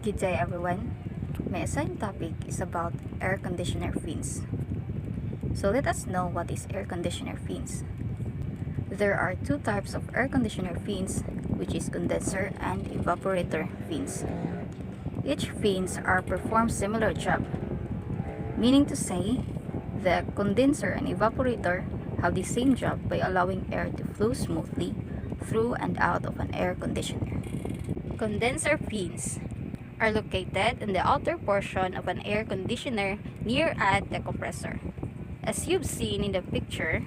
Good day everyone. My assigned topic is about air conditioner fins. So let us know what is air conditioner fins. There are two types of air conditioner fins, which is condenser and evaporator fins. Each fins are perform similar job, meaning to say the condenser and evaporator have the same job by allowing air to flow smoothly through and out of an air conditioner. Condenser fins are located in the outer portion of an air conditioner near at the compressor. As you've seen in the picture,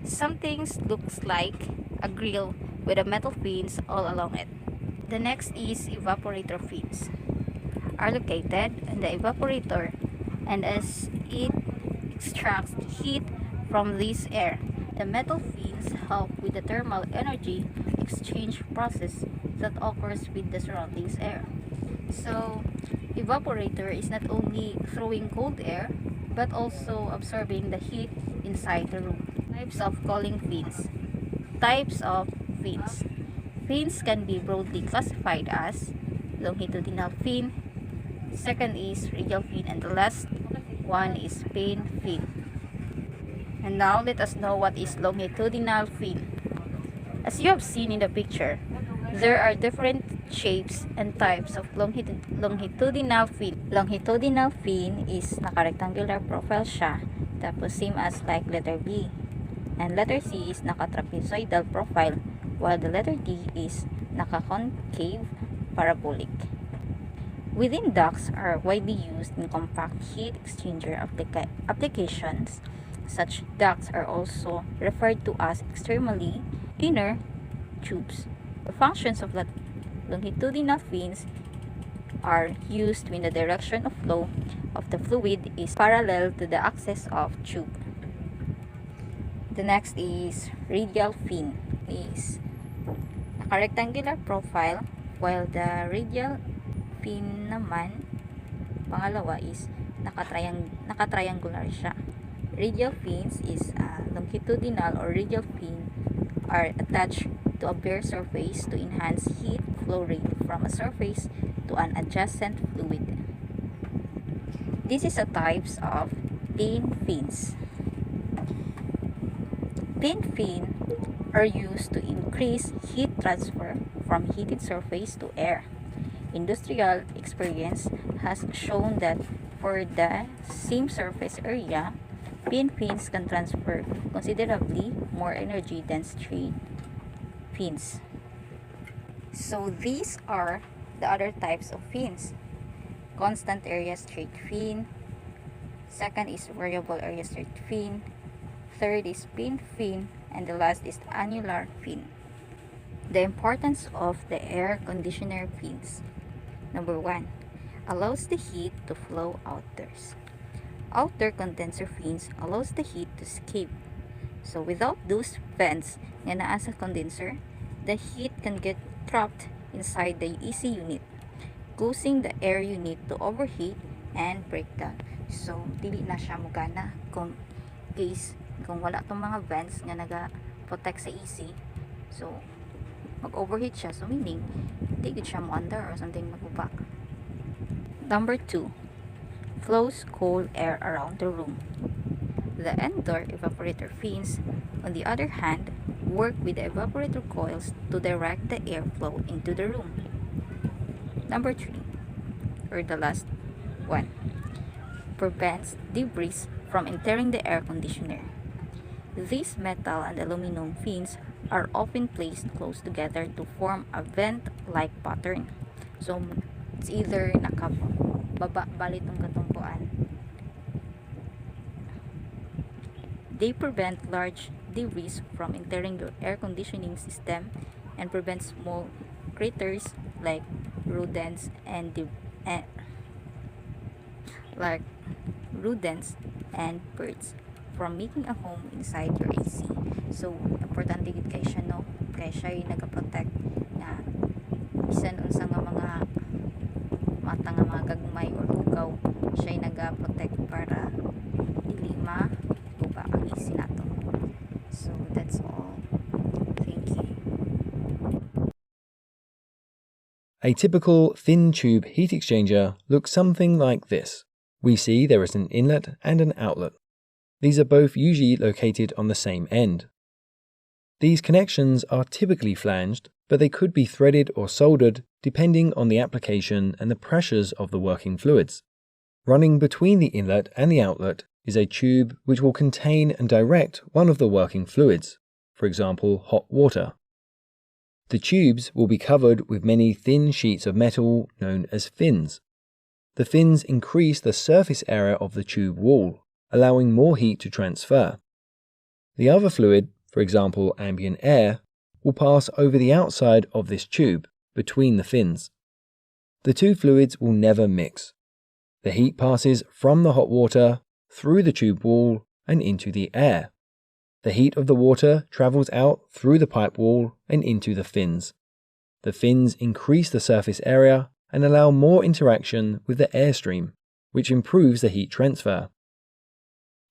something looks like a grill with a metal fins all along it. The next is evaporator fins are located in the evaporator, and as it extracts heat from this air, the metal fins help with the thermal energy exchange process that occurs with the surroundings air. So, evaporator is not only throwing cold air, but also absorbing the heat inside the room. Types of cooling fins. Types of fins. Fins can be broadly classified as longitudinal fin, second is radial fin, and the last one is plane fin. And now let us know what is longitudinal fin. As you have seen in the picture, there are different shapes and types of longitudinal fin. Longitudinal fin is naka-rectangular profile siya, tapos same as like letter B. And letter C is naka-trapezoidal profile, while the letter D is naka-concave parabolic. Within ducts are widely used in compact heat exchanger applications. Such ducts are also referred to as extremely inner tubes. The functions of longitudinal fins are used when the direction of flow of the fluid is parallel to the axis of tube. The next is radial fin. Is a rectangular profile, while the radial fin naman, pangalawa is nakatriangular siya. Radial fins is longitudinal or radial fin are attached to a bare surface to enhance heat flow rate from a surface to an adjacent fluid. This is a types of plane fins. Plane fin are used to increase heat transfer from heated surface to air. Industrial experience has shown that for the same surface area, plane fins can transfer considerably more energy than straight fins. So these are the other types of fins. Constant area straight fin. Second is variable area straight fin. Third is plane fin. And the last is annular fin. The importance of the air conditioner fins. Number 1. Allows the heat to flow outdoors. Outer condenser fins allows the heat to escape. So without those vents nga naa sa condenser, the heat can get trapped inside the AC unit, causing the air unit to overheat and break down. So dili na siya mugana kung wala tong mga vents nga naga-protect sa AC. So mag-overheat siya, so meaning di gid siya mo under or something magubak. Number 2. Flows cold air around the room. The indoor evaporator fins, on the other hand, work with the evaporator coils to direct the airflow into the room. Number 3, or the last one, prevents debris from entering the air conditioner. These metal and aluminum fins are often placed close together to form a vent-like pattern. So, it's either nakababa balit ng katungkuan. They prevent large debris from entering your air conditioning system and prevent small critters like rodents and birds from making a home inside your AC. So, importante gid kay siya, no? Kay siya yung nagaprotect na bisan unsa nga mga mata nga mga gagmay or hugaw, siya yung nagaprotect para dili guba ang AC nato. So, that's all. Thank you. A typical thin tube heat exchanger looks something like this. We see there is an inlet and an outlet. These are both usually located on the same end. These connections are typically flanged, but they could be threaded or soldered depending on the application and the pressures of the working fluids. Running between the inlet and the outlet is a tube which will contain and direct one of the working fluids, for example hot water. The tubes will be covered with many thin sheets of metal known as fins. The fins increase the surface area of the tube wall, allowing more heat to transfer. The other fluid, for example ambient air, will pass over the outside of this tube, between the fins. The two fluids will never mix. The heat passes from the hot water through the tube wall and into the air. The heat of the water travels out through the pipe wall and into the fins. The fins increase the surface area and allow more interaction with the airstream, which improves the heat transfer.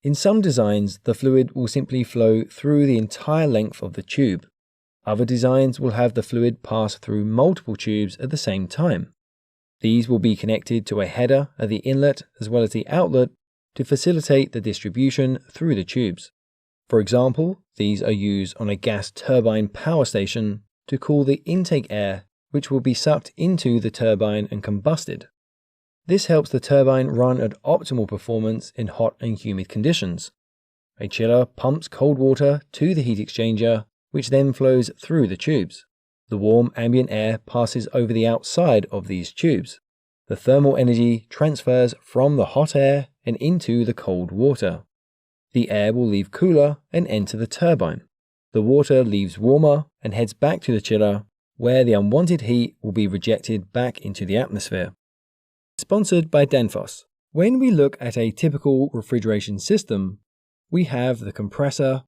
In some designs, the fluid will simply flow through the entire length of the tube. Other designs will have the fluid pass through multiple tubes at the same time. These will be connected to a header at the inlet as well as the outlet to facilitate the distribution through the tubes. For example, these are used on a gas turbine power station to cool the intake air, which will be sucked into the turbine and combusted. This helps the turbine run at optimal performance in hot and humid conditions. A chiller pumps cold water to the heat exchanger, which then flows through the tubes. The warm ambient air passes over the outside of these tubes. The thermal energy transfers from the hot air and into the cold water. The air will leave cooler and enter the turbine. The water leaves warmer and heads back to the chiller, where the unwanted heat will be rejected back into the atmosphere. Sponsored by Danfoss. When we look at a typical refrigeration system, we have the compressor,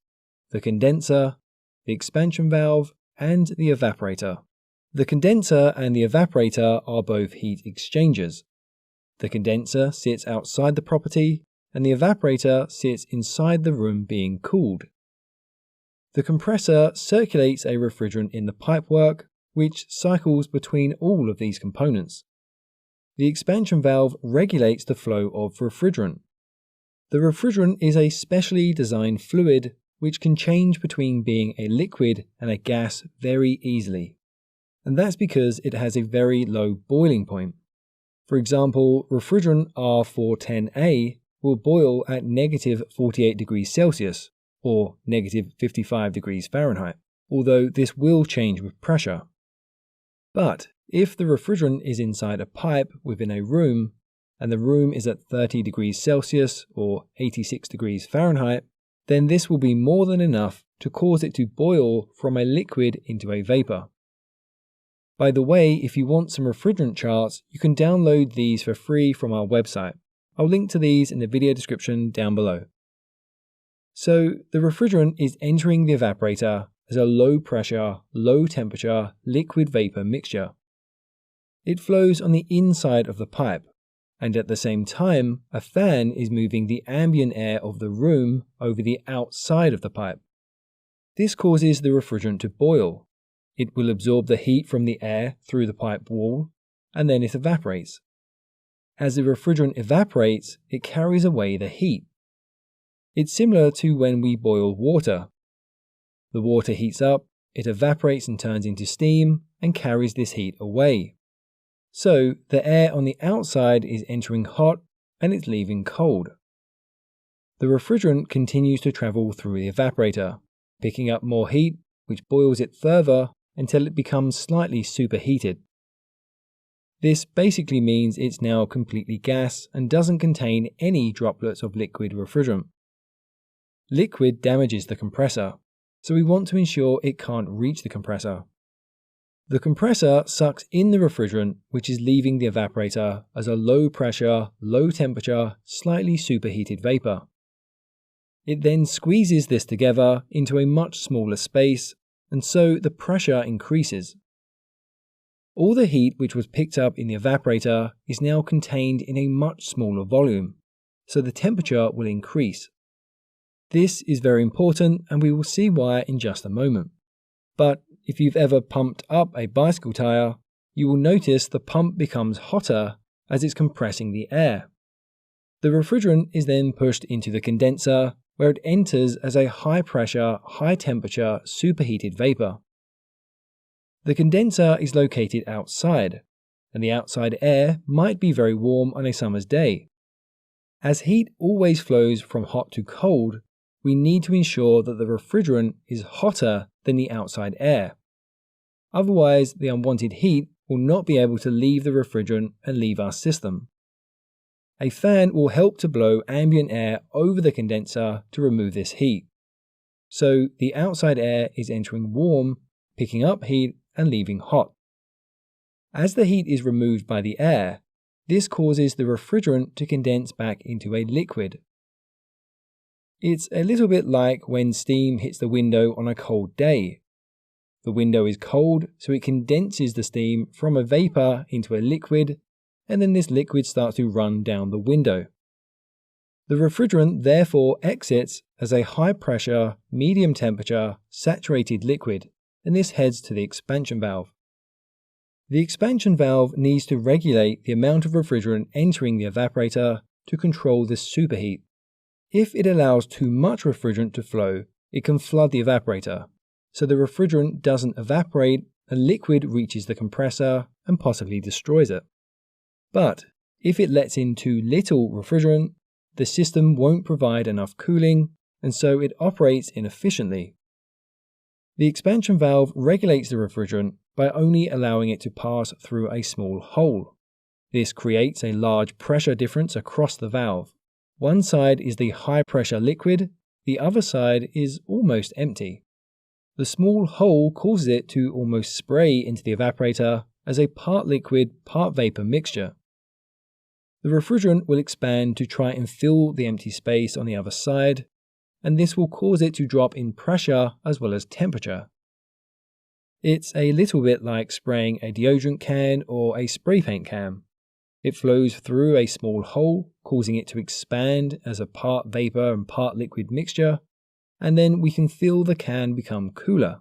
the condenser, the expansion valve, and the evaporator. The condenser and the evaporator are both heat exchangers. The condenser sits outside the property, and the evaporator sits inside the room being cooled. The compressor circulates a refrigerant in the pipework, which cycles between all of these components. The expansion valve regulates the flow of refrigerant. The refrigerant is a specially designed fluid which can change between being a liquid and a gas very easily. And that's because it has a very low boiling point. For example, refrigerant R410A will boil at negative 48 degrees Celsius or negative 55 degrees Fahrenheit, although this will change with pressure. But if the refrigerant is inside a pipe within a room, and the room is at 30 degrees Celsius or 86 degrees Fahrenheit, then this will be more than enough to cause it to boil from a liquid into a vapor. By the way, if you want some refrigerant charts, you can download these for free from our website. I'll link to these in the video description down below. So the refrigerant is entering the evaporator as a low pressure, low temperature liquid vapor mixture. It flows on the inside of the pipe, and at the same time, a fan is moving the ambient air of the room over the outside of the pipe. This causes the refrigerant to boil. It will absorb the heat from the air through the pipe wall, and then it evaporates. As the refrigerant evaporates, it carries away the heat. It's similar to when we boil water. The water heats up, it evaporates and turns into steam, and carries this heat away. So, the air on the outside is entering hot and it's leaving cold. The refrigerant continues to travel through the evaporator, picking up more heat, which boils it further until it becomes slightly superheated. This basically means it's now completely gas and doesn't contain any droplets of liquid refrigerant. Liquid damages the compressor, so we want to ensure it can't reach the compressor. The compressor sucks in the refrigerant, which is leaving the evaporator as a low pressure, low temperature, slightly superheated vapor. It then squeezes this together into a much smaller space, and so the pressure increases. All the heat which was picked up in the evaporator is now contained in a much smaller volume, so the temperature will increase. This is very important, and we will see why in just a moment. But if you've ever pumped up a bicycle tire, you will notice the pump becomes hotter as it's compressing the air. The refrigerant is then pushed into the condenser, where it enters as a high-pressure, high-temperature, superheated vapor. The condenser is located outside, and the outside air might be very warm on a summer's day. As heat always flows from hot to cold, we need to ensure that the refrigerant is hotter than the outside air. Otherwise, the unwanted heat will not be able to leave the refrigerant and leave our system. A fan will help to blow ambient air over the condenser to remove this heat. So the outside air is entering warm, picking up heat and leaving hot. As the heat is removed by the air, this causes the refrigerant to condense back into a liquid. It's a little bit like when steam hits the window on a cold day. The window is cold, so it condenses the steam from a vapor into a liquid, and then this liquid starts to run down the window. The refrigerant therefore exits as a high-pressure, medium-temperature, saturated liquid, and this heads to the expansion valve. The expansion valve needs to regulate the amount of refrigerant entering the evaporator to control this superheat. If it allows too much refrigerant to flow, it can flood the evaporator, so the refrigerant doesn't evaporate and liquid reaches the compressor and possibly destroys it. But if it lets in too little refrigerant, the system won't provide enough cooling, and so it operates inefficiently. The expansion valve regulates the refrigerant by only allowing it to pass through a small hole. This creates a large pressure difference across the valve. One side is the high-pressure liquid, the other side is almost empty. The small hole causes it to almost spray into the evaporator as a part liquid, part vapor mixture. The refrigerant will expand to try and fill the empty space on the other side, and this will cause it to drop in pressure as well as temperature. It's a little bit like spraying a deodorant can or a spray paint can. It flows through a small hole, causing it to expand as a part vapor and part liquid mixture, and then we can feel the can become cooler.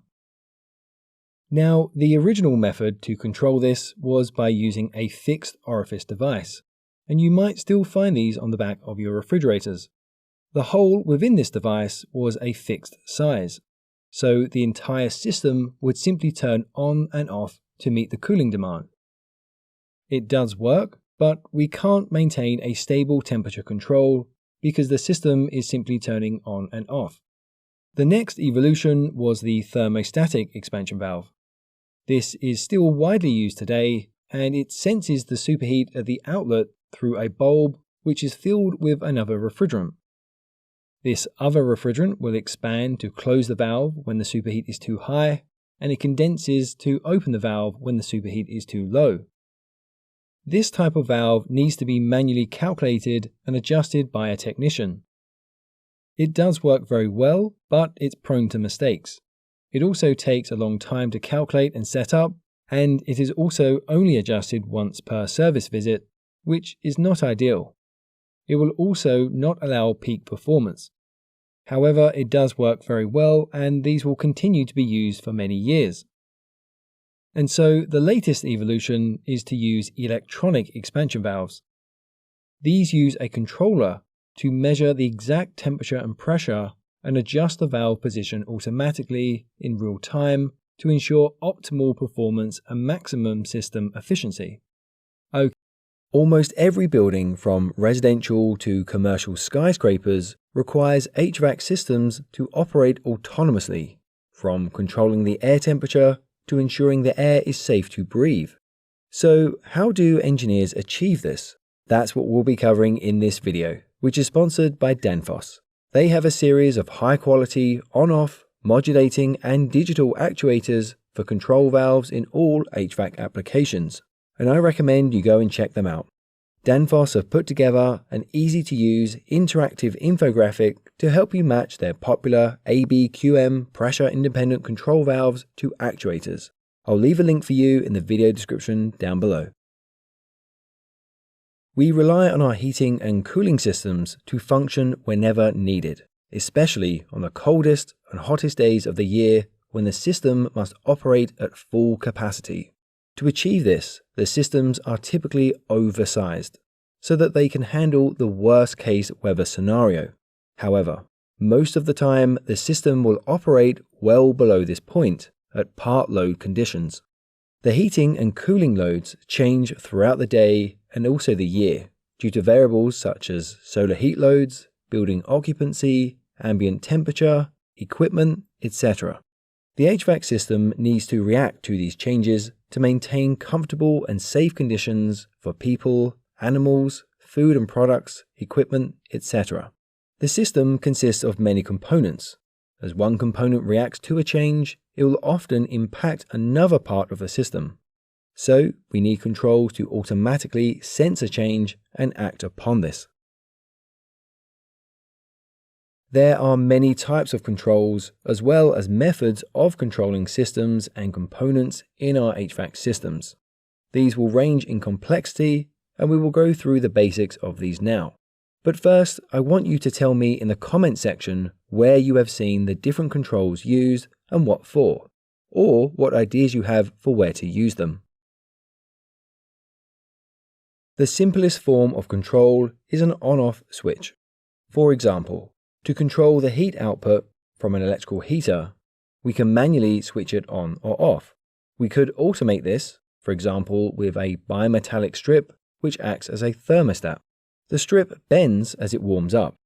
Now, the original method to control this was by using a fixed orifice device, and you might still find these on the back of your refrigerators. The hole within this device was a fixed size, so the entire system would simply turn on and off to meet the cooling demand. It does work, but we can't maintain a stable temperature control because the system is simply turning on and off. The next evolution was the thermostatic expansion valve. This is still widely used today, and it senses the superheat at the outlet through a bulb which is filled with another refrigerant. This other refrigerant will expand to close the valve when the superheat is too high, and it condenses to open the valve when the superheat is too low. This type of valve needs to be manually calculated and adjusted by a technician. It does work very well, but it's prone to mistakes. It also takes a long time to calculate and set up, and it is also only adjusted once per service visit, which is not ideal. It will also not allow peak performance. However, it does work very well, and these will continue to be used for many years. And so the latest evolution is to use electronic expansion valves. These use a controller to measure the exact temperature and pressure and adjust the valve position automatically in real time to ensure optimal performance and maximum system efficiency. Okay. Almost every building from residential to commercial skyscrapers requires HVAC systems to operate autonomously, from controlling the air temperature to ensuring the air is safe to breathe. So how do engineers achieve this? That's what we'll be covering in this video, which is sponsored by Danfoss. They have a series of high-quality, on-off, modulating and digital actuators for control valves in all HVAC applications, and I recommend you go and check them out. Danfoss have put together an easy-to-use interactive infographic to help you match their popular ABQM pressure-independent control valves to actuators. I'll leave a link for you in the video description down below. We rely on our heating and cooling systems to function whenever needed, especially on the coldest and hottest days of the year when the system must operate at full capacity. To achieve this, the systems are typically oversized, so that they can handle the worst-case weather scenario. However, most of the time the system will operate well below this point at part load conditions. The heating and cooling loads change throughout the day and also the year due to variables such as solar heat loads, building occupancy, ambient temperature, equipment, etc. The HVAC system needs to react to these changes to maintain comfortable and safe conditions for people, animals, food and products, equipment, etc. The system consists of many components. As one component reacts to a change, it will often impact another part of the system. So, we need controls to automatically sense a change and act upon this. There are many types of controls as well as methods of controlling systems and components in our HVAC systems. These will range in complexity, and we will go through the basics of these now. But first, I want you to tell me in the comment section where you have seen the different controls used and what for, or what ideas you have for where to use them. The simplest form of control is an on-off switch. For example, to control the heat output from an electrical heater, we can manually switch it on or off. We could automate this, for example, with a bimetallic strip which acts as a thermostat. The strip bends as it warms up,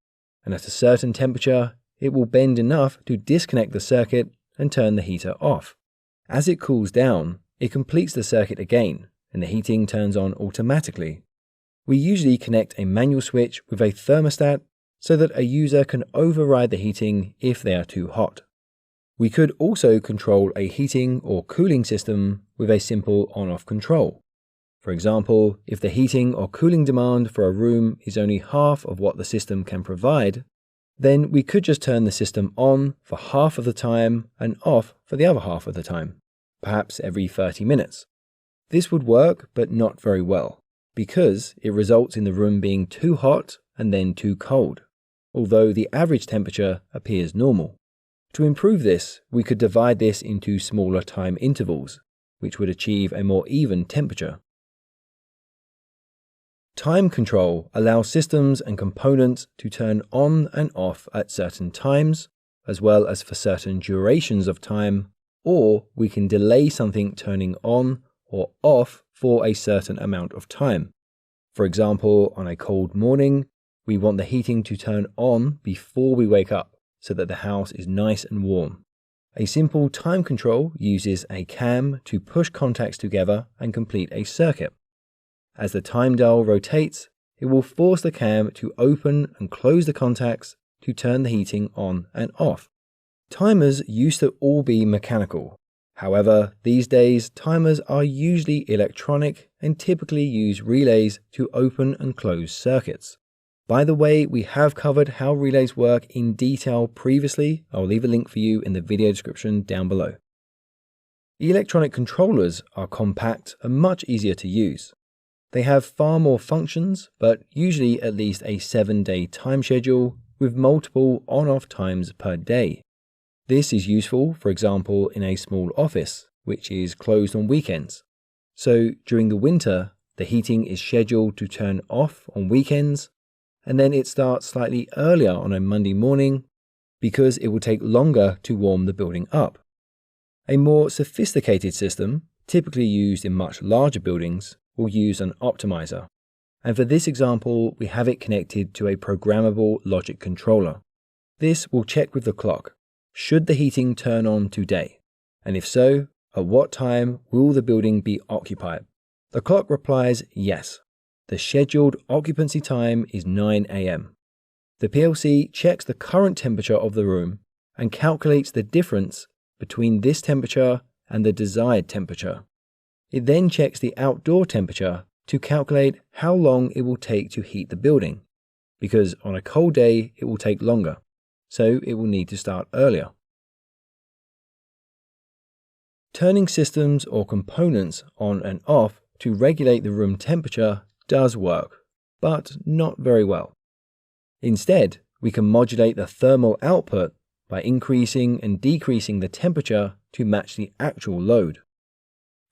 and at a certain temperature, it will bend enough to disconnect the circuit and turn the heater off. As it cools down, it completes the circuit again, and the heating turns on automatically. We usually connect a manual switch with a thermostat so that a user can override the heating if they are too hot. We could also control a heating or cooling system with a simple on-off control. For example, if the heating or cooling demand for a room is only half of what the system can provide, then we could just turn the system on for half of the time and off for the other half of the time, perhaps every 30 minutes. This would work, but not very well, because it results in the room being too hot and then too cold, although the average temperature appears normal. To improve this, we could divide this into smaller time intervals, which would achieve a more even temperature. Time control allows systems and components to turn on and off at certain times, as well as for certain durations of time, or we can delay something turning on or off for a certain amount of time. For example, on a cold morning, we want the heating to turn on before we wake up so that the house is nice and warm. A simple time control uses a cam to push contacts together and complete a circuit. As the time dial rotates, it will force the cam to open and close the contacts to turn the heating on and off. Timers used to all be mechanical. However, these days, timers are usually electronic and typically use relays to open and close circuits. By the way, we have covered how relays work in detail previously. I'll leave a link for you in the video description down below. Electronic controllers are compact and much easier to use. They have far more functions, but usually at least a 7-day time schedule with multiple on-off times per day. This is useful, for example, in a small office, which is closed on weekends. So during the winter, the heating is scheduled to turn off on weekends, and then it starts slightly earlier on a Monday morning because it will take longer to warm the building up. A more sophisticated system, typically used in much larger buildings, will use an optimizer. And for this example, we have it connected to a programmable logic controller. This will check with the clock. Should the heating turn on today? And if so, at what time will the building be occupied? The clock replies yes. The scheduled occupancy time is 9 a.m. The PLC checks the current temperature of the room and calculates the difference between this temperature and the desired temperature. It then checks the outdoor temperature to calculate how long it will take to heat the building, because on a cold day it will take longer, so it will need to start earlier. Turning systems or components on and off to regulate the room temperature does work, but not very well. Instead, we can modulate the thermal output by increasing and decreasing the temperature to match the actual load.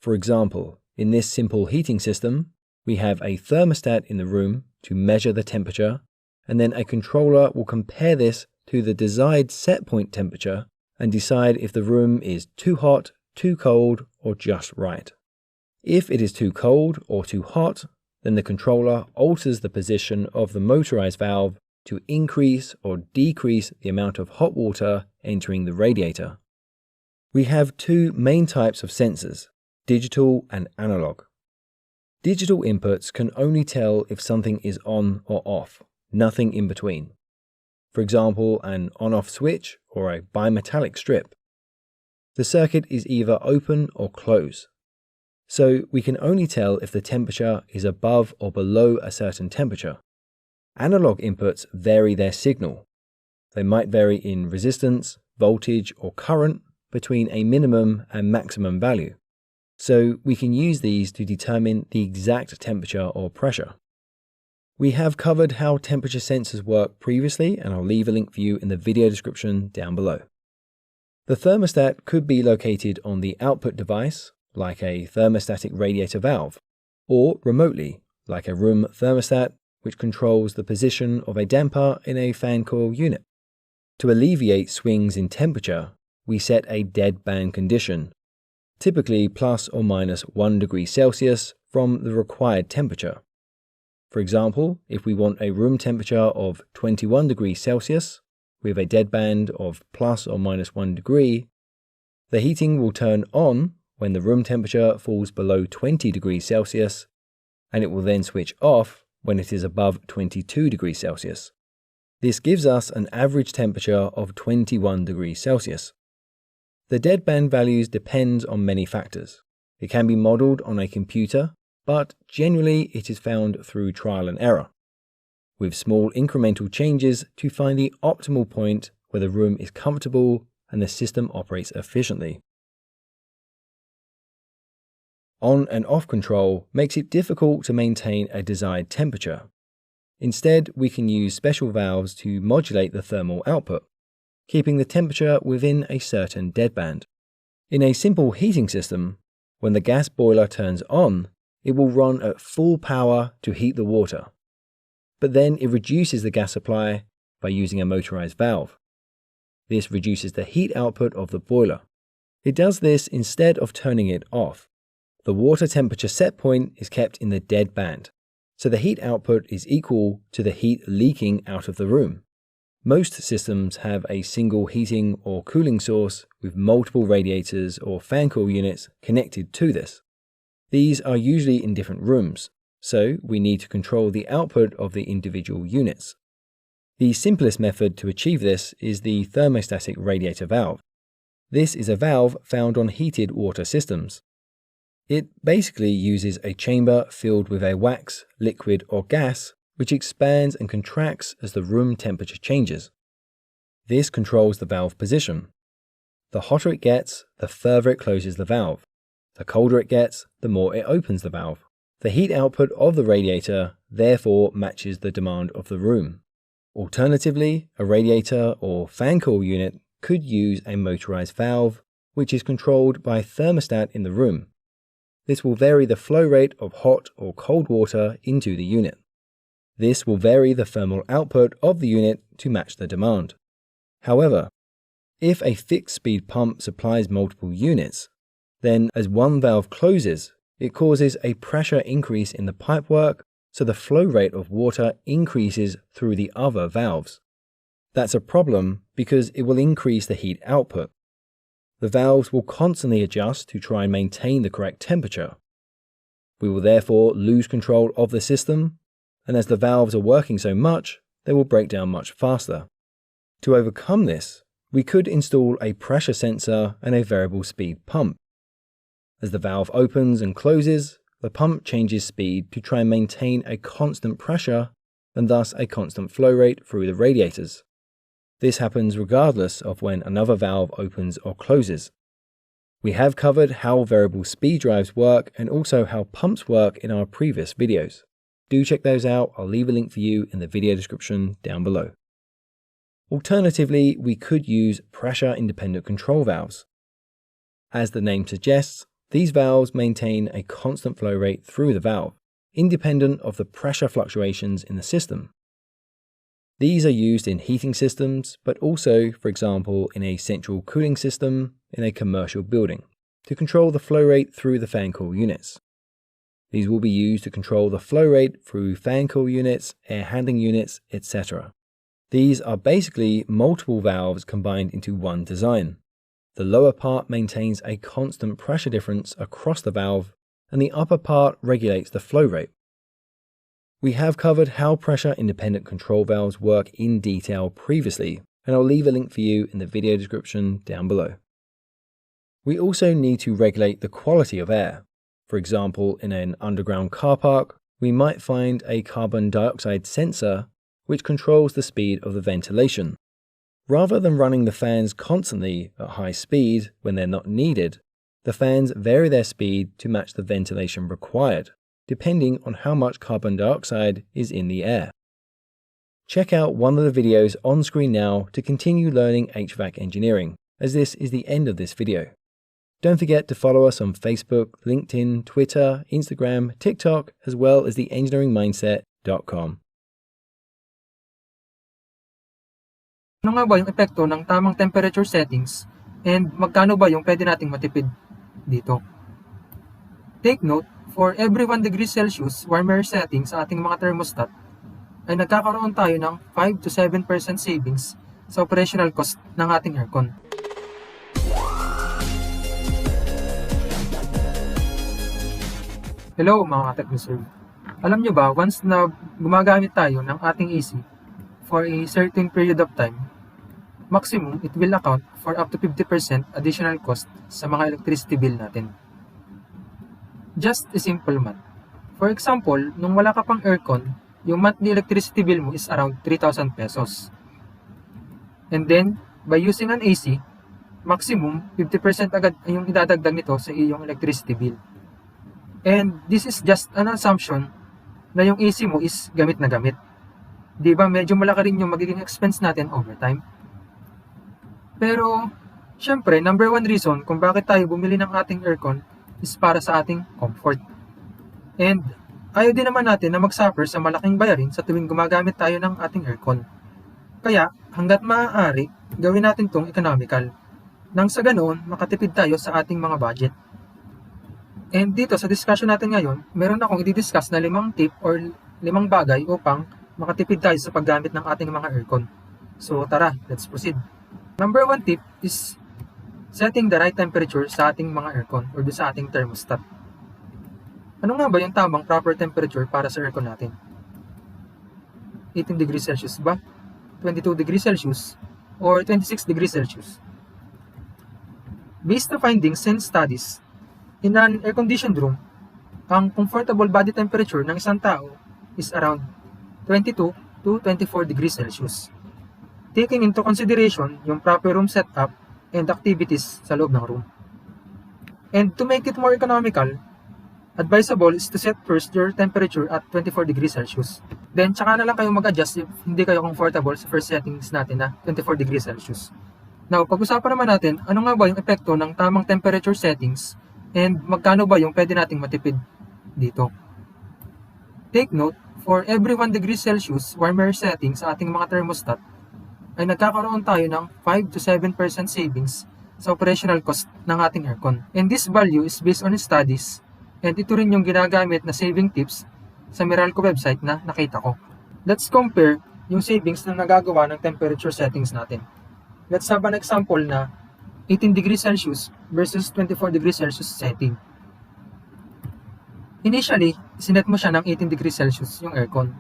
For example, In this simple heating system, we have a thermostat in the room to measure the temperature, and then a controller will compare this to the desired set point temperature and decide if the room is too hot, too cold, or just right. If it is too cold or too hot, then the controller alters the position of the motorized valve to increase or decrease the amount of hot water entering the radiator. We have two main types of sensors, digital and analog. Digital inputs can only tell if something is on or off, nothing in between. For example, an on-off switch or a bimetallic strip. The circuit is either open or closed. So we can only tell if the temperature is above or below a certain temperature. Analog inputs vary their signal. They might vary in resistance, voltage, or current between a minimum and maximum value. So we can use these to determine the exact temperature or pressure. We have covered how temperature sensors work previously, and I'll leave a link for you in the video description down below. The thermostat could be located on the output device, like a thermostatic radiator valve, or remotely, like a room thermostat, which controls the position of a damper in a fan coil unit. To alleviate swings in temperature, we set a dead band condition, typically plus or minus 1 degree Celsius from the required temperature. For example, if we want a room temperature of 21 degrees Celsius, with a dead band of plus or minus 1 degree, the heating will turn on when the room temperature falls below 20 degrees Celsius, and it will then switch off when it is above 22 degrees Celsius. This gives us an average temperature of 21 degrees Celsius. The deadband values depend on many factors. It can be modeled on a computer, but generally it is found through trial and error, with small incremental changes to find the optimal point where the room is comfortable and the system operates efficiently. On and off control makes it difficult to maintain a desired temperature. Instead, we can use special valves to modulate the thermal output, keeping the temperature within a certain deadband. In a simple heating system, when the gas boiler turns on, it will run at full power to heat the water, but then it reduces the gas supply by using a motorized valve. This reduces the heat output of the boiler. It does this instead of turning it off. The water temperature set point is kept in the dead band, so the heat output is equal to the heat leaking out of the room. Most systems have a single heating or cooling source with multiple radiators or fan coil units connected to this. These are usually in different rooms, so we need to control the output of the individual units. The simplest method to achieve this is the thermostatic radiator valve. This is a valve found on heated water systems. It basically uses a chamber filled with a wax, liquid, or gas, which expands and contracts as the room temperature changes. This controls the valve position. The hotter it gets, the further it closes the valve. The colder it gets, the more it opens the valve. The heat output of the radiator therefore matches the demand of the room. Alternatively, a radiator or fan coil unit could use a motorized valve, which is controlled by a thermostat in the room. This will vary the flow rate of hot or cold water into the unit. This will vary the thermal output of the unit to match the demand. However, if a fixed speed pump supplies multiple units, then as one valve closes, it causes a pressure increase in the pipework, so the flow rate of water increases through the other valves. That's a problem because it will increase the heat output. The valves will constantly adjust to try and maintain the correct temperature. We will therefore lose control of the system, and as the valves are working so much, they will break down much faster. To overcome this, we could install a pressure sensor and a variable speed pump. As the valve opens and closes, the pump changes speed to try and maintain a constant pressure and thus a constant flow rate through the radiators. This happens regardless of when another valve opens or closes. We have covered how variable speed drives work and also how pumps work in our previous videos. Do check those out, I'll leave a link for you in the video description down below. Alternatively, we could use pressure independent control valves. As the name suggests, These valves maintain a constant flow rate through the valve, independent of the pressure fluctuations in the system. These are used in heating systems, but also, for example, in a central cooling system in a commercial building, to control the flow rate through the fan coil units. These will be used to control the flow rate through fan coil units, air handling units, etc. These are basically multiple valves combined into one design. The lower part maintains a constant pressure difference across the valve, and the upper part regulates the flow rate. We have covered how pressure-independent control valves work in detail previously, and I'll leave a link for you in the video description down below. We also need to regulate the quality of air. For example, in an underground car park, we might find a carbon dioxide sensor which controls the speed of the ventilation. Rather than running the fans constantly at high speed when they're not needed, the fans vary their speed to match the ventilation required, depending on how much carbon dioxide is in the air. Check out one of the videos on screen now to continue learning HVAC engineering, as this is the end of this video. Don't forget to follow us on Facebook, LinkedIn, Twitter, Instagram, TikTok, as well as theengineeringmindset.com. Ano nga ba yung epekto ng tamang temperature settings and magkano ba yung pwede nating matipid dito? Take note, for every 1 degree Celsius warmer setting sa ating mga thermostat, ay nagkakaroon tayo ng 5 to 7% savings sa operational cost ng ating aircon. Hello mga ka-TechNoServe. Alam nyo ba, once na gumagamit tayo ng ating AC for a certain period of time, maximum it will account for up to 50% additional cost sa mga electricity bill natin. Just a simple math. For example, nung wala ka pang aircon, yung monthly electricity bill mo is around 3,000 pesos. And then, by using an AC, maximum 50% agad yung idadagdag nito sa iyong electricity bill. And this is just an assumption na yung AC mo is gamit na gamit. Diba, medyo malaki rin yung magiging expense natin over time. Pero, syempre, number one reason kung bakit tayo bumili ng ating aircon is para sa ating comfort. And, ayaw din naman natin na mag-suffer sa malaking bayarin sa tuwing gumagamit tayo ng ating aircon. Kaya, hanggat maaari, gawin natin tong economical. Nang sa ganoon, makatipid tayo sa ating mga budget. And dito sa discussion natin ngayon, meron akong i-discuss na 5 tip or 5 bagay upang makatipid tayo sa paggamit ng ating mga aircon. So tara, let's proceed. Number 1 tip is setting the right temperature sa ating mga aircon or sa ating thermostat. Ano nga ba yung tamang proper temperature para sa aircon natin? 18 degrees Celsius ba? 22 degrees Celsius? Or 26 degrees Celsius? Based on findings and studies, in an air-conditioned room, ang comfortable body temperature ng isang tao is around 22 to 24 degrees Celsius. Taking into consideration yung proper room setup and activities sa loob ng room. And to make it more economical, advisable is to set first your temperature at 24 degrees Celsius. Then, tsaka na lang kayo mag-adjust if hindi kayo comfortable sa first settings natin na 24 degrees Celsius. Now, pag-usapan naman natin, ano nga ba yung epekto ng tamang temperature settings and magkano ba yung pwede nating matipid dito? Take note, for every 1 degree Celsius warmer setting sa ating mga thermostat, ay nagkakaroon tayo ng 5 to 7% savings sa operational cost ng ating aircon. And this value is based on studies, and ito rin yung ginagamit na saving tips sa Meralco website na nakita ko. Let's compare yung savings na nagagawa ng temperature settings natin. Let's have an example na 18 degrees Celsius versus 24 degrees Celsius setting. Initially, sinet mo siya ng 18 degrees Celsius yung aircon.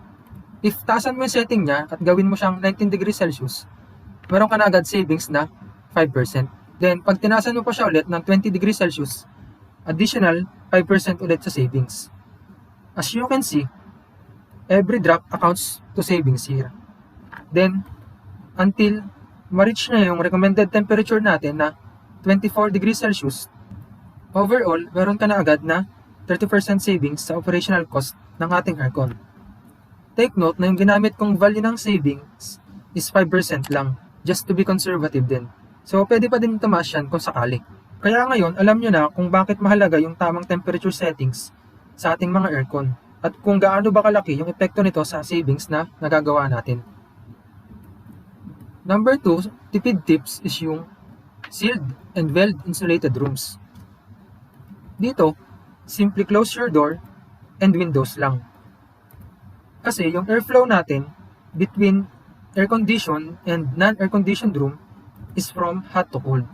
If taasan mo yung setting niya at gawin mo siyang 19 degrees Celsius, meron ka na agad savings na 5%. Then, pag tinasan mo pa siya ulit ng 20 degrees Celsius, additional 5% ulit sa savings. As you can see, every drop accounts to savings here. Then, until ma-reach na yung recommended temperature natin na 24 degrees Celsius, overall, meron ka na agad na 30% savings sa operational cost ng ating aircon. Take note na yung ginamit kong value ng savings is 5% lang, just to be conservative din. So, pwede pa din tumaas yan kung sakali. Kaya ngayon, alam nyo na kung bakit mahalaga yung tamang temperature settings sa ating mga aircon at kung gaano ba kalaki yung epekto nito sa savings na nagagawa natin. Number 2, tipid tips is yung sealed and well-insulated rooms. Dito, simply close your door and windows lang. Kasi yung airflow natin between air-conditioned and non-air-conditioned room is from hot to cold.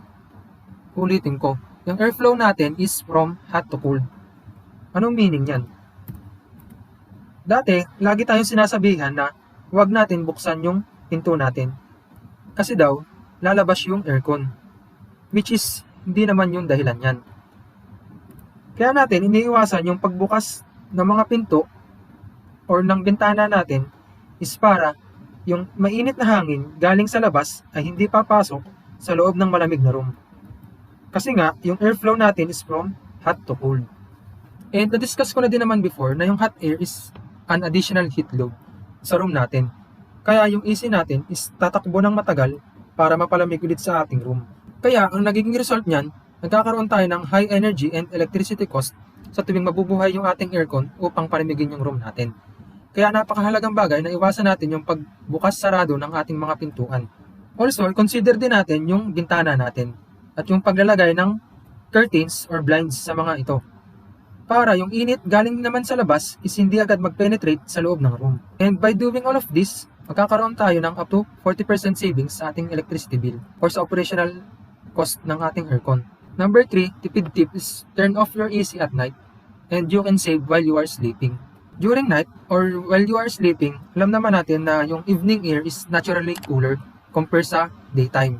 Ulitin ko, yung airflow natin is from hot to cold. Anong meaning yan? Dati, lagi tayong sinasabihan na huwag natin buksan yung pinto natin. Kasi daw, lalabas yung aircon. Which is, hindi naman yung dahilan yan. Kaya natin iniiwasan yung pagbukas ng mga pinto or ng bintana natin is para yung mainit na hangin galing sa labas ay hindi papasok sa loob ng malamig na room. Kasi nga, yung airflow natin is from hot to cold. And na-discuss ko na din naman before na yung hot air is an additional heat load sa room natin. Kaya yung AC natin is tatakbo ng matagal para mapalamig ulit sa ating room. Kaya ang nagiging result niyan, nagkakaroon tayo ng high energy and electricity cost sa tuwing mabubuhay yung ating aircon upang palamigin yung room natin. Kaya napakahalagang bagay na iwasan natin yung pagbukas-sarado ng ating mga pintuan. Also, consider din natin yung bintana natin at yung paglalagay ng curtains or blinds sa mga ito. Para yung init galing naman sa labas is hindi agad mag-penetrate sa loob ng room. And by doing all of this, magkakaroon tayo ng up to 40% savings sa ating electricity bill or sa operational cost ng ating aircon. Number 3, tipid tip is turn off your AC at night and you can save while you are sleeping. During night or while you are sleeping, alam naman natin na yung evening air is naturally cooler compared sa daytime.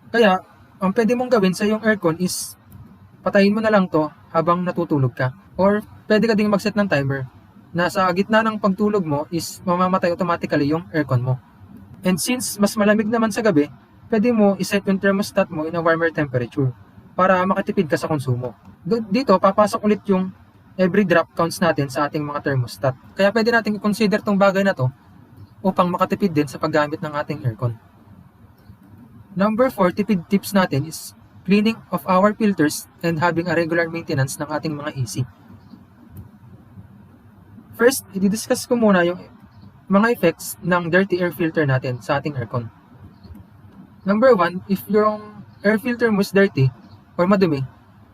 Kaya, ang pwede mong gawin sa iyong aircon is patayin mo na lang to habang natutulog ka. Or pwede ka ding mag-set ng timer na sa gitna ng pagtulog mo is mamamatay automatically yung aircon mo. And since mas malamig naman sa gabi, pwede mo iset yung thermostat mo in a warmer temperature para makatipid ka sa konsumo. Dito, papasok ulit yung every drop counts natin sa ating mga thermostat. Kaya pwede natin i-consider tong bagay na to upang makatipid din sa paggamit ng ating aircon. Number 4, tipid tips natin is cleaning of our filters and having a regular maintenance ng ating mga AC. First, i-discuss ko muna yung mga effects ng dirty air filter natin sa ating aircon. Number 1, if your air filter mo is dirty or madumi,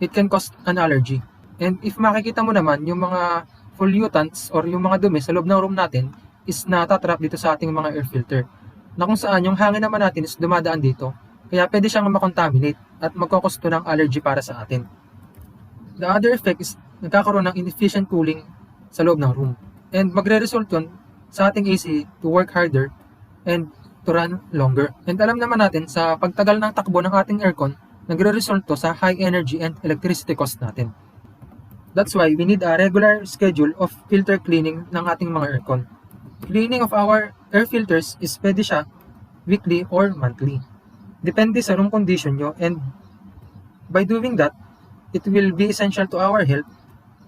it can cause an allergy. And if makikita mo naman yung mga pollutants or yung mga dumi sa loob ng room natin is natatrap dito sa ating mga air filter, na kung saan yung hangin naman natin is dumadaan dito, kaya pwede siyang makontaminate at magkokosto ng allergy para sa atin. The other effect is nagkakaroon ng inefficient cooling sa loob ng room. And magre-result yun sa ating AC to work harder and to run longer. And alam naman natin sa pagtagal ng takbo ng ating aircon, nagre-result to sa high energy and electricity cost natin. That's why we need a regular schedule of filter cleaning ng ating mga aircon. Cleaning of our air filters is pwede siya weekly or monthly. Depende sa room condition nyo, and by doing that, it will be essential to our health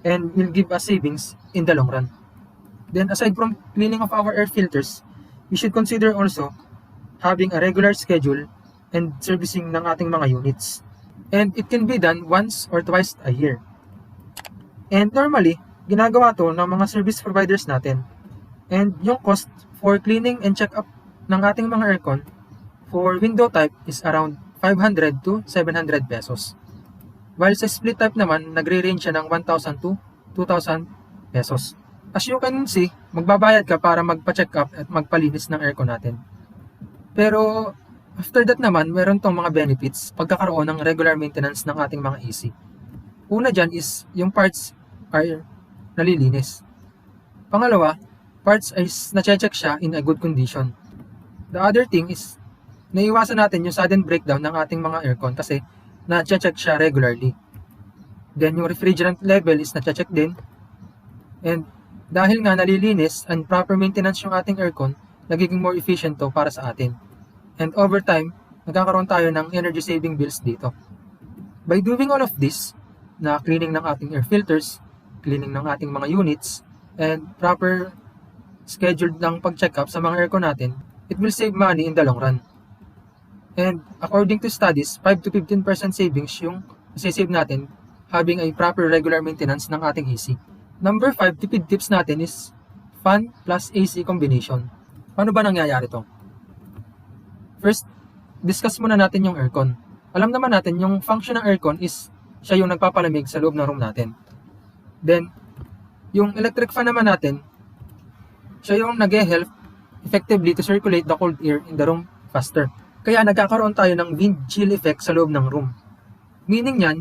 and will give us savings in the long run. Then aside from cleaning of our air filters, we should consider also having a regular schedule and servicing ng ating mga units. And it can be done once or twice a year. And normally, ginagawa to ng mga service providers natin. And yung cost for cleaning and check-up ng ating mga aircon for window type is around 500 to 700 pesos. While sa split type naman, nagre-range siya ng 1,000 to 2,000 pesos. As you can see, magbabayad ka para magpa-check up at magpalinis ng aircon natin. Pero after that naman, meron tong mga benefits pagkakaroon ng regular maintenance ng ating mga AC. Una dyan is yung parts are nalilinis. Pangalawa, parts is na-check siya in a good condition. The other thing is naiwasan natin yung sudden breakdown ng ating mga aircon kasi na-check siya regularly. Then yung refrigerant level is na-check din. And dahil nga nalilinis and proper maintenance yung ating aircon, nagiging more efficient to para sa atin. And over time, nagkakaroon tayo ng energy saving bills dito. By doing all of this, na cleaning ng ating air filters, cleaning ng ating mga units, and proper scheduled ng pag-check up sa mga aircon natin, it will save money in the long run. And according to studies, 5 to 15% savings yung masisave natin having a proper regular maintenance ng ating AC. Number 5, tipid tips natin is fan plus AC combination. Paano ba nangyayari to? First, discuss muna natin yung aircon. Alam naman natin yung function ng aircon is siya yung nagpapalamig sa loob ng room natin. Then, yung electric fan naman natin, siya yung nag-help effectively to circulate the cold air in the room faster. Kaya nagkakaroon tayo ng wind chill effect sa loob ng room. Meaning yan,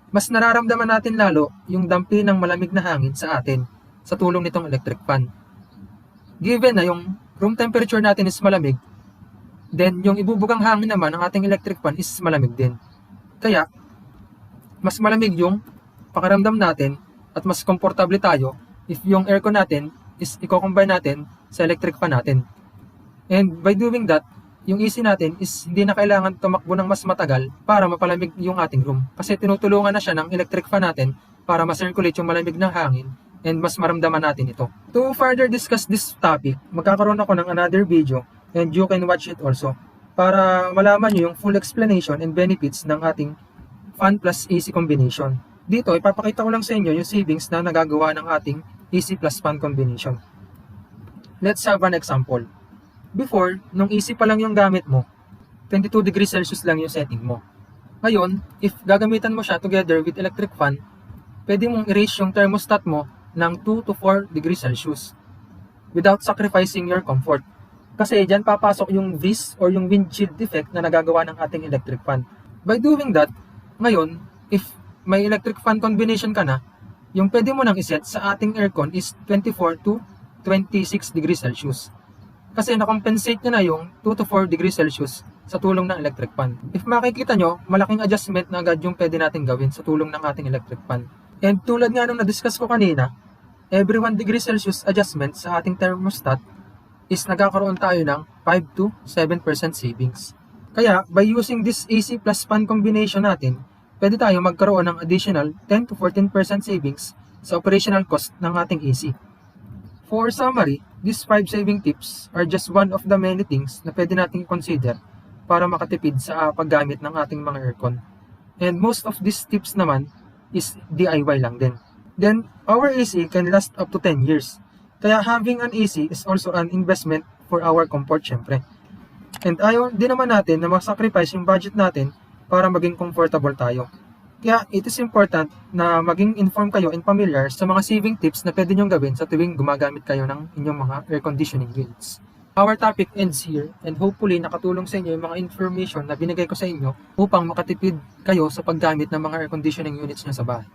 mas nararamdaman natin lalo yung dampi ng malamig na hangin sa atin sa tulong nitong electric fan. Given na yung room temperature natin is malamig, then yung ibubugang hangin naman ng ating electric fan is malamig din. Kaya, mas malamig yung pakiramdam natin at mas komportable tayo if yung aircon natin is i-combine natin sa electric fan natin. And by doing that, yung AC natin is hindi na kailangan tumakbo ng mas matagal para mapalamig yung ating room. Kasi tinutulungan na siya ng electric fan natin para ma-circulate yung malamig ng hangin and mas maramdaman natin ito. To further discuss this topic, magkakaroon ako ng another video and you can watch it also para malaman nyo yung full explanation and benefits ng ating fan plus AC combination. Dito, ipapakita ko lang sa inyo yung savings na nagagawa ng ating AC plus fan combination. Let's have an example. Before, nung AC pa lang yung gamit mo, 22 degrees Celsius lang yung setting mo. Ngayon, if gagamitan mo siya together with electric fan, pwede mong i-raise yung thermostat mo ng 2 to 4 degrees Celsius without sacrificing your comfort. Kasi dyan papasok yung breeze or yung wind chill effect na nagagawa ng ating electric fan. By doing that, ngayon, if may electric fan combination ka na, yung pwede mo nang iset sa ating aircon is 24 to 26 degrees Celsius. Kasi nakompensate niya na yung 2 to 4 degrees Celsius sa tulong ng electric fan. If makikita nyo, malaking adjustment na agad yung pwede natin gawin sa tulong ng ating electric fan. And tulad nga nung na-discuss ko kanina, every 1 degree Celsius adjustment sa ating thermostat is nagkakaroon tayo ng 5 to 7% savings. Kaya, by using this AC plus fan combination natin, pwede tayo magkaroon ng additional 10 to 14% savings sa operational cost ng ating AC. For summary, these 5 saving tips are just one of the many things na pwede nating consider para makatipid sa paggamit ng ating mga aircon. And most of these tips naman is DIY lang din. Then, our AC can last up to 10 years. Kaya having an AC is also an investment for our comfort syempre. And ayaw din naman natin na masacrifice yung budget natin para maging comfortable tayo. Kaya it is important na maging informed kayo and familiar sa mga saving tips na pwede nyong gawin sa tuwing gumagamit kayo ng inyong mga air conditioning units. Our topic ends here and hopefully nakatulong sa inyo yung mga information na binigay ko sa inyo upang makatipid kayo sa paggamit ng mga air conditioning units nyo sa bahay.